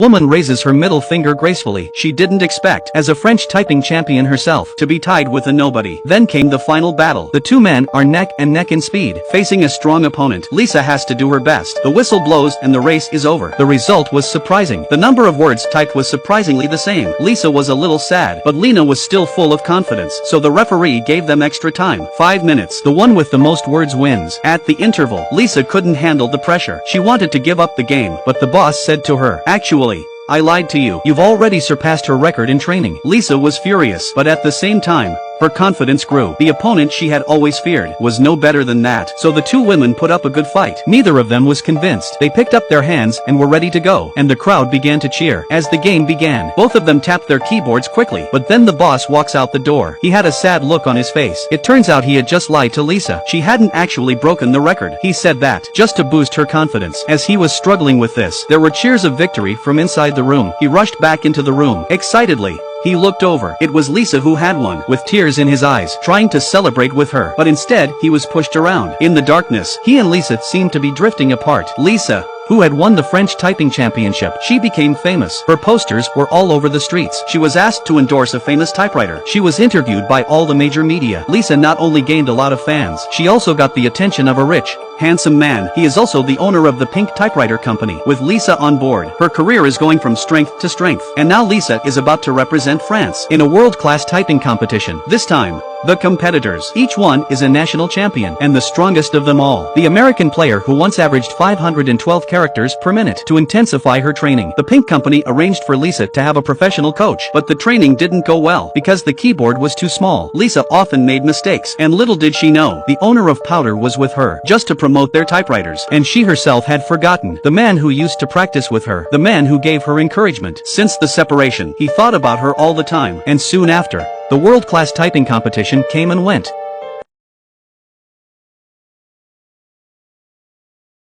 Woman raises her middle finger gracefully. She didn't expect, as a French typing champion herself, to be tied with a nobody. Then came the final battle. The two men are neck and neck in speed, facing a strong opponent. Lisa has to do her best. The whistle blows and the race is over. The result was surprising. The number of words typed was surprisingly the same. Lisa was a little sad, but Lena was still full of confidence, so the referee gave them extra time. 5 minutes. The one with the most words wins. At the interval, Lisa couldn't handle the pressure. She wanted to give up the game, but the boss said to her, "Actually, I lied to you. You've already surpassed her record in training." Lisa was furious, but at the same time, her confidence grew. The opponent she had always feared was no better than that. So the two women put up a good fight. Neither of them was convinced. They picked up their hands and were ready to go, and the crowd began to cheer. As the game began, both of them tapped their keyboards quickly, but then the boss walks out the door. He had a sad look on his face. It turns out he had just lied to Lisa. She hadn't actually broken the record. He said that just to boost her confidence. As he was struggling with this, there were cheers of victory from inside the room. He rushed back into the room, excitedly. He looked over. It was Lisa who had won, with tears in his eyes, trying to celebrate with her. But instead, he was pushed around. In the darkness, he and Lisa seemed to be drifting apart. Lisa, who had won the French typing championship, she became famous. Her posters were all over the streets. She was asked to endorse a famous typewriter. She was interviewed by all the major media. Lisa not only gained a lot of fans, she also got the attention of a rich, handsome man. He is also the owner of the Pink Typewriter Company. With Lisa on board, her career is going from strength to strength. And now Lisa is about to represent France in a world-class typing competition. This time, the competitors, each one is a national champion, and the strongest of them all, the American player who once averaged 512 characters per minute. To intensify her training, the Pink Company arranged for Lisa to have a professional coach, but the training didn't go well, because the keyboard was too small. Lisa often made mistakes, and little did she know, the owner of Powder was with her, just to promote their typewriters, and she herself had forgotten. The man who used to practice with her, the man who gave her encouragement. Since the separation, he thought about her all the time, and soon after, the world-class typing competition came and went.